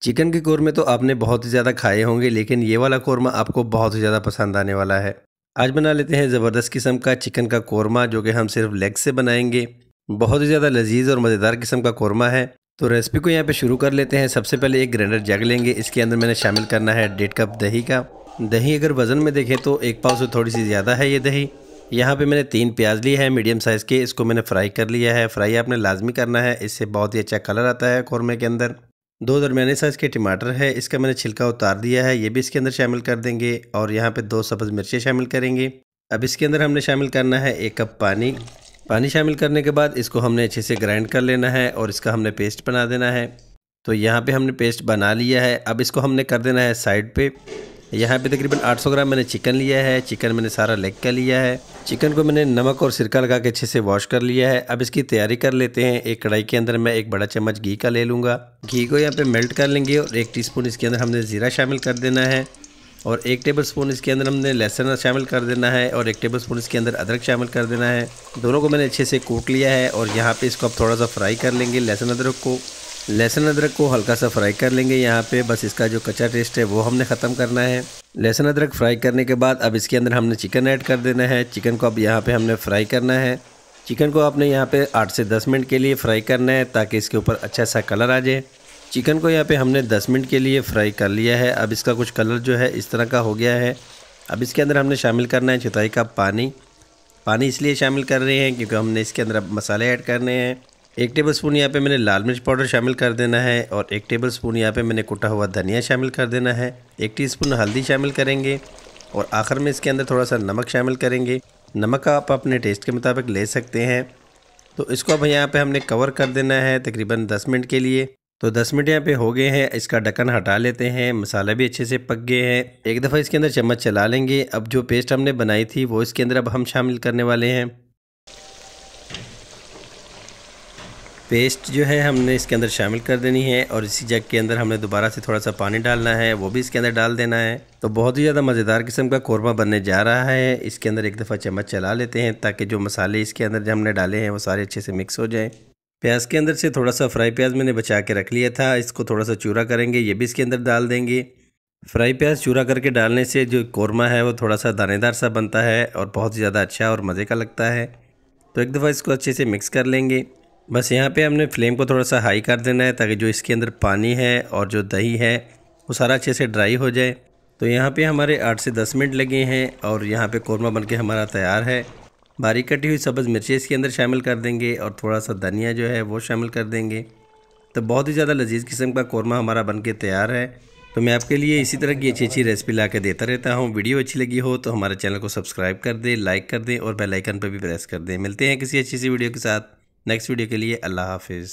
Chicken के कोरमे तो आपने बहुत ही ज़्यादा खाए होंगे, लेकिन ये वाला कोरमा आपको बहुत ही ज़्यादा पसंद आने वाला है। आज बना लेते हैं ज़बरदस्त किस्म का चिकन का कोरमा, जो कि हम सिर्फ लेग से बनाएंगे। बहुत ही ज़्यादा लजीज और मज़ेदार किस्म का कोरमा है। तो रेसिपी को यहाँ पे शुरू कर लेते हैं। सबसे पहले एक ग्राइंडर जग लेंगे। इसके अंदर मैंने शामिल करना है 1.5 कप दही का। दही अगर वज़न में देखें तो 1 पाव से थोड़ी सी ज़्यादा है ये दही। यहाँ पे मैंने 3 प्याज लिए हैं मीडियम साइज़ के। इसको मैंने फ्राई कर लिया है। फ्राई आपने लाजमी करना है, इससे बहुत ही अच्छा कलर आता है कोरमे के अंदर। 2 दरमियाने साइज़ के टमाटर है, इसका मैंने छिलका उतार दिया है, ये भी इसके अंदर शामिल कर देंगे। और यहाँ पे 2 सब्ज़ मिर्चें शामिल करेंगे। अब इसके अंदर हमने शामिल करना है 1 कप पानी। पानी शामिल करने के बाद इसको हमने अच्छे से ग्राइंड कर लेना है और इसका हमने पेस्ट बना देना है। तो यहाँ पे हमने पेस्ट बना लिया है। अब इसको हमने कर देना है साइड पे। यहाँ पे तकरीबन 800 ग्राम मैंने चिकन लिया है। चिकन मैंने सारा लेग का लिया है। चिकन को मैंने नमक और सिरका लगा के अच्छे से वॉश कर लिया है। अब इसकी तैयारी कर लेते हैं। एक कढ़ाई के अंदर मैं 1 बड़ा चम्मच घी का ले लूँगा। घी को यहाँ पे मेल्ट कर लेंगे और 1 टीस्पून इसके अंदर हमने ज़ीरा शामिल कर देना है और 1 टेबलस्पून इसके अंदर हमने लहसुन शामिल कर देना है और 1 टेबलस्पून इसके अंदर अदरक शामिल कर देना है। दोनों को मैंने अच्छे से कूट लिया है और यहाँ पे इसको अब थोड़ा सा फ्राई कर लेंगे। लहसुन अदरक को हल्का सा फ्राई कर लेंगे। यहाँ पे बस इसका जो कच्चा टेस्ट है वो हमने ख़त्म करना है। लहसुन अदरक फ्राई करने के बाद अब इसके अंदर हमने चिकन ऐड कर देना है। चिकन को अब यहाँ पे हमने फ्राई करना है। चिकन को आपने यहाँ पे 8 से 10 मिनट के लिए फ्राई करना है ताकि इसके ऊपर अच्छा सा कलर आ जाए। चिकन को यहाँ पे हमने 10 मिनट के लिए फ्राई कर लिया है। अब इसका कुछ कलर जो है इस तरह का हो गया है। अब इसके अंदर हमने शामिल करना है 1/4 कप पानी। पानी इसलिए शामिल कर रहे हैं क्योंकि हमने इसके अंदर अब मसाले ऐड करने हैं। 1 टेबलस्पून यहाँ पे मैंने लाल मिर्च पाउडर शामिल कर देना है और 1 टेबलस्पून यहाँ पे मैंने कुटा हुआ धनिया शामिल कर देना है। 1 टीस्पून हल्दी शामिल करेंगे और आखिर में इसके अंदर थोड़ा सा नमक शामिल करेंगे। नमक आप अपने टेस्ट के मुताबिक ले सकते हैं। तो इसको अब यहाँ पे हमने कवर कर देना है तकरीबन 10 मिनट के लिए। तो 10 मिनट यहाँ पे हो गए हैं। इसका ढक्कन हटा लेते हैं। मसाला भी अच्छे से पक गए हैं। एक दफ़ा इसके अंदर चम्मच चला लेंगे। अब जो पेस्ट हमने बनाई थी वो इसके अंदर अब हम शामिल करने वाले हैं। पेस्ट जो है हमने इसके अंदर शामिल कर देनी है और इसी जग के अंदर हमने दोबारा से थोड़ा सा पानी डालना है, वो भी इसके अंदर डाल देना है। तो बहुत ही ज़्यादा मज़ेदार किस्म का कोरमा बनने जा रहा है। इसके अंदर एक दफ़ा चम्मच चला लेते हैं ताकि जो मसाले इसके अंदर जो हमने डाले हैं वो सारे अच्छे से मिक्स हो जाएँ। प्याज के अंदर से थोड़ा सा फ्राई प्याज मैंने बचा के रख लिया था, इसको थोड़ा सा चूरा करेंगे, ये भी इसके अंदर डाल देंगे। फ्राई प्याज चूरा करके डालने से जो कोरमा है वो थोड़ा सा दानेदार सा बनता है और बहुत ही ज़्यादा अच्छा और मज़े का लगता है। तो एक दफ़ा इसको अच्छे से मिक्स कर लेंगे। बस यहाँ पे हमने फ्लेम को थोड़ा सा हाई कर देना है ताकि जो इसके अंदर पानी है और जो दही है वो सारा अच्छे से ड्राई हो जाए। तो यहाँ पे हमारे 8 से 10 मिनट लगे हैं और यहाँ पे कोरमा बनके हमारा तैयार है। बारीक कटी हुई सब्ज़ मिर्चें इसके अंदर शामिल कर देंगे और थोड़ा सा धनिया जो है वो शामिल कर देंगे। तो बहुत ही ज़्यादा लजीज किस्म का कोरमा हमारा बनके तैयार है। तो मैं आपके लिए इसी तरह की अच्छी अच्छी रेसिपी ला के देता रहता हूँ। वीडियो अच्छी लगी हो तो हमारे चैनल को सब्सक्राइब कर दें, लाइक कर दें और बेल आइकन पर भी प्रेस कर दें। मिलते हैं किसी अच्छी सी वीडियो के साथ नेक्स्ट वीडियो के लिए। अल्लाह हाफिज़।